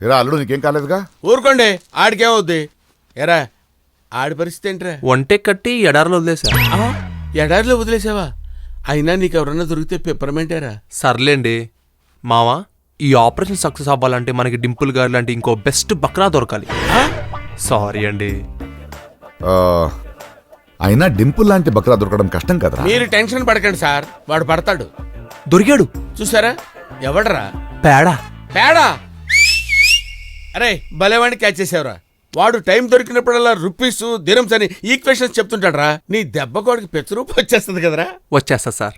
ఎరా అల్లుడు నీకేం కాలేదుగా? ఊరుకోండి, ఆడికేమవుద్ది. ఎరా ఆడి పరిస్థితి ఏంట్రా? ఒంటే కట్టి ఎడారిలో వదిలేసా. ఎడారిలో వదిలేసావా? అయినా నీకెవరన్నా దొరికితే పెప్పరమెంటారా? సర్లేండి మావా, ఈ ఆపరేషన్ సక్సెస్ అవ్వాలంటే మనకి డింపుల్ గారు లాంటి ఇంకో బెస్ట్ బక్రా దొరకాలి. సారీ అండి. అయినా డింపుల్ లాంటి బక్రా దొరకడం కష్టం కదరా. మీరు టెన్షన్ పడకండి సార్, వాడు పడతాడు. దొరికాడు. చూసారా? ఎవడరా? పేడా. పేడా? అరే భలేవాడిని క్యాచ్ చేసావురా. వాడు టైం దొరికినప్పుడల్లా రూపీస్ దిరమ్స్ అని ఈక్వేషన్స్ చెప్తుంటాడు రా. నీ దెబ్బ కోడికి పెచ్చరూపు వచ్చేస్తుంది కదరా. వచ్చేస్తా సార్.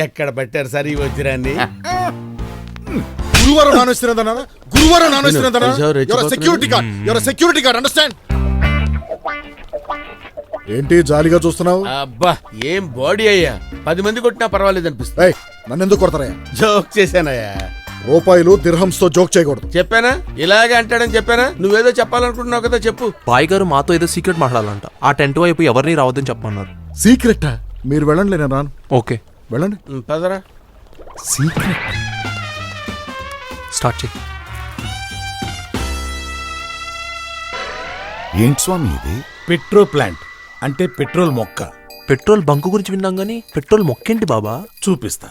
ఎక్కడ పట్టారు సార్ ఈ వజ్రాన్ని? గురువారం నాన్ వెజ్ గురువారం non veg security guard understand. ఏంటి జాలీగా చూస్తున్నావు? అబ్బా ఏం బాడీ అయ్యా, 10 మంది కొట్టినా పర్వాలేదు అనిపిస్తుంది. నన్ను ఎందుకు కొడతారయ్యా? జోక్ చేశానయ్యా. రూపాయలు దిర్హంస్ తో జోక్ చేయకూడదు. చెప్పానా ఇలాగే అంటాడని? చెప్పానా? నువ్వేదో చెప్పాలనుకుంటున్నావు కదా, చెప్పు. బాయ్ గారు మాతో ఏదో సీక్రెట్ మాట్లాడాలంట. ఆ టెంట్ వైపు ఎవరిని రావద్దని చెప్పమన్నారు. సీక్రెట్? మీరు వెళ్ళండి, నేను రాను. ఓకే వెళ్ళండి. పదరా. సీక్రెట్ స్టార్ట్ చేయి. ఏంటి స్వామి ఇది? పెట్రో ప్లాంట్ అంటే పెట్రోల్ మొక్క. పెట్రోల్ బంకు గురించి విన్నాం గానీ పెట్రోల్ మొక్కేంటి బాబా? చూపిస్తా.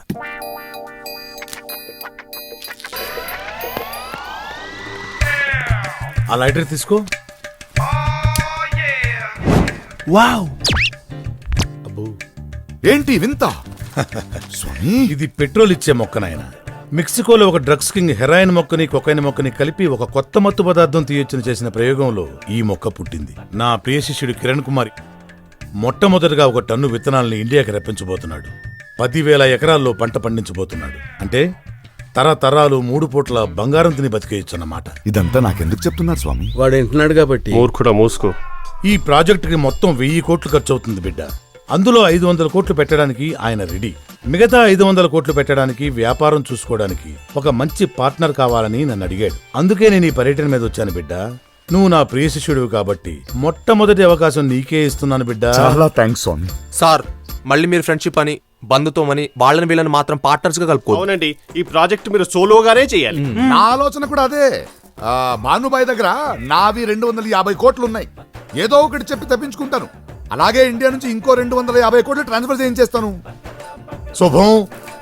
ఆ లైటర్ తీసుకో. వావ్, ఏంటి వింత? స్వామి ఇది పెట్రోల్ ఇచ్చే మొక్క నాయన. మెక్సికోలో ఒక డ్రగ్స్ కింగ్ హెరాయిన్ మొక్కని కొకైన్ మొక్కని కలిపి ఒక కొత్త మత్తు పదార్థం తీయొచ్చని చేసిన ప్రయోగంలో ఈ మొక్క పుట్టింది. నా ప్రియ శిష్యుడు కిరణ్ కుమార్ మొట్టమొదటిగా 1 టన్ను విత్తనాలని ఇండియాకి రప్పించబోతున్నాడు. 10,000 ఎకరాల్లో పంట పండించబోతున్నాడు. అంటే తరతరాలు 3 పూట్ల బంగారం తిని బతికేయచ్చన్నమాట. ఇదంతా నాకెందుకు చెప్తున్నారు స్వామి? వాడు వింటున్నాడు కాబట్టి. మూసుకో. ఈ ప్రాజెక్టుకి మొత్తం 1000 కోట్లు ఖర్చు అవుతుంది బిడ్డ. అందులో 500 కోట్లు పెట్టడానికి ఆయన రెడీ. మిగతా 500 కోట్లు పెట్టడానికి, వ్యాపారం చూసుకోవడానికి ఒక మంచి పార్ట్నర్ కావాలని నన్ను అడిగాడు. అందుకే నేను ఈ పర్యటన మీద వచ్చాను బిడ్డ. నువ్వు నా ప్రియ శిష్యుడివి కాబట్టి మొట్టమొదటి అవకాశం నీకే ఇస్తున్నాను బిడ్డ. చాలా థ్యాంక్స్ స్వామి. సార్ మళ్ళీ మీరు ఫ్రెండ్షిప్ అని బంధుత్వమని వాళ్ళని వీళ్ళని మాత్రం పార్ట్నర్స్ గా కలుపుకో. అవునండి, ఈ ప్రాజెక్ట్ మీరు సోలోగానే చేయాలి. నా ఆలోచన కూడా అదే. భానుబాయ్ దగ్గర నావి 250 కోట్లు ఉన్నాయి. ఏదో ఒకటి చెప్పి తప్పించుకుంటాను. అలాగే ఇండియా నుంచి ఇంకో 250 కోట్లు ట్రాన్స్ఫర్ చేయించేస్తాను. శుభం.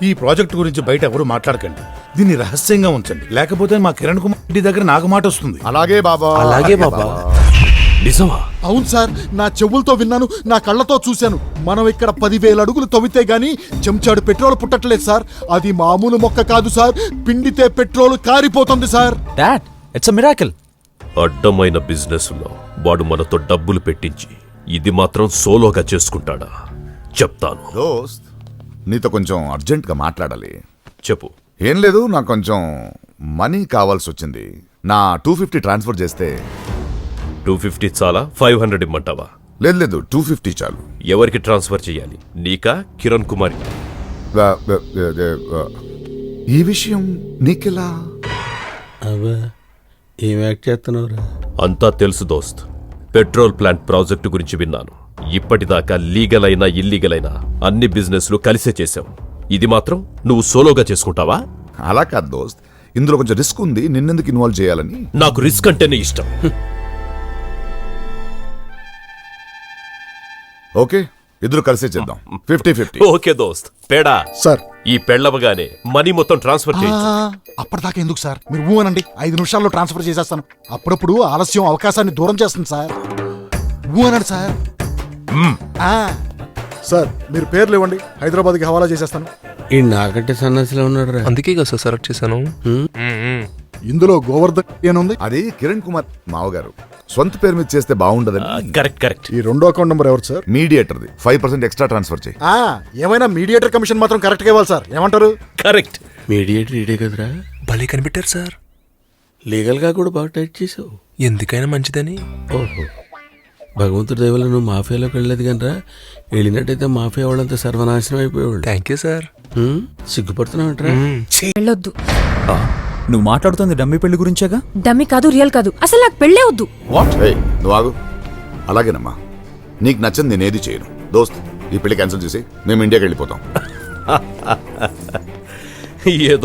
ఈ ప్రాజెక్టు గురించి బయట ఎవరు మాట్లాడకండి. దీన్ని రహస్యంగా ఉంచండి, లేకపోతే మా కిరణ్ కుమార్ రెడ్డి దగ్గర నాకు మాట వస్తుంది. అలాగే బాబా. అలాగే బాబా. నిజమా? అవును సార్, నా చెవులతో విన్నాను, నా కళ్ళతో చూశాను. మనం ఇక్కడ 10,000 అడుగులు తవ్వితే గానీ చెంచాడు పెట్రోల్ పుట్టట్లేదు సార్. అది మామూలు మొక్క కాదు సార్, పిండితే పెట్రోల్ కారిపోతుంది sir. Dad, it's a miracle. అడ్డమైన బిజినెస్ లో వాడు మనతో డబ్బులు పెట్టించి ఇది మాత్రం సోలోగా చేసుకుంటాడా? చెప్తాను. దోస్త్, నీతో కొంచెం అర్జెంట్ గా మాట్లాడాలి. చెప్పు. ఏం లేదు, నాకు కొంచెం మనీ కావాల్సి వచ్చింది. నా 250 ట్రాన్స్ఫర్ చేస్తే. 250 చాలా? 500 ఇమ్మంటావా? లేదు 250 చాలు. ఎవరికి ట్రాన్స్ఫర్ చేయాలి? నీకా, కిరణ్ కుమార్? ఈ విషయం నీకెలా? అబ్బా ఏం యాక్ట్ చేస్తున్నావురా? అంతా తెలుసు దోస్త్. పెట్రోల్ ప్లాంట్ ప్రాజెక్టు గురించి విన్నాను. ఇప్పటిదాకా లీగల్ అయినా ఇల్లీగల్ అయినా అన్ని బిజినెస్లు కలిసే చేశావు. ఇది మాత్రం నువ్వు సోలోగా చేసుకుంటావా? అలా కాదు దోస్త్, ఇందులో కొంచెం రిస్క్ ఉంది. నిన్నెందుకు ఇన్వాల్వ్ చేయాలని. నాకు రిస్క్ అంటేనే ఇష్టం. ఓకే, ఇద్దరు కలిసే చేద్దాం. 50-50. ఓకే దోస్త్. పేడా సార్, ఈ పెళ్ళవగానే మనీ మొత్తం ట్రాన్స్ఫర్ చేయొచ్చు. అప్పటిదాకా ఎందుకు సార్? మీరు ఊ అనండి, 5 నిమిషాల్లో ట్రాన్స్ఫర్ చేసేస్తాను. అప్పుడప్పుడు ఆలస్యం అవకాశాన్ని దూరం చేస్తుంది సార్. ఊ అనండి సార్. సార్ మీరు పేర్లు ఇవ్వండి, హైదరాబాద్కి హవాలా చేసేస్తాను. ఈ నాకంటే సన్నాసిలో ఉన్నాడు రా. అందుకే కదా సార్ సెలెక్ట్ చేశాను. ఇందులో గోవర్ధన్ ఏనుంది? అది కిరణ్ కుమార్ మావగారు సొంత పేరు మీద చేస్తే బాగుండదని. కరెక్ట్. ఈ 2వ అకౌంట్ నెంబర్ ఎవరు సార్? మీడియేటర్ది. 5% ఎక్స్ట్రా ట్రాన్స్ఫర్ చేయి. ఏమైనా మీడియేటర్ కమిషన్ మాత్రం కరెక్ట్ గా ఇవ్వాలి సార్. ఏమంటారు? కరెక్ట్. మీడియేటర్ ఇడే కదరా. భలే కనిపెట్టారు సార్. లీగల్ గా కూడా బాగా టైట్ చేసావు. ఎందుకైనా మంచిదని. ఓహో, భగవంతుడి దయవల్ల నువ్వు మాఫియాలోకి వెళ్ళలేదు కనరా. వెళ్ళినట్టయితే మాఫియా వాళ్ళంతా సర్వనాశనం అయిపోయేవాళ్ళు. Thank you sir. సిగ్గుపడుతున్నావు. వెళ్ళొద్దు. నువ్వు మాట్లాడుతుంది డమ్మీ పెళ్లి గురించేగా? డమ్మి కాదు, రియల్ కాదు. అసలు నాకు పెళ్ళే వద్దు. నువ్వు ఆగు. అలాగేనమ్మా, నీకు నచ్చింది నేనేది చేయను. దోస్త్, ఈ పెళ్లి క్యాన్సిల్ చేసి మేము ఇండియాకి వెళ్ళిపోతాం. ఏదో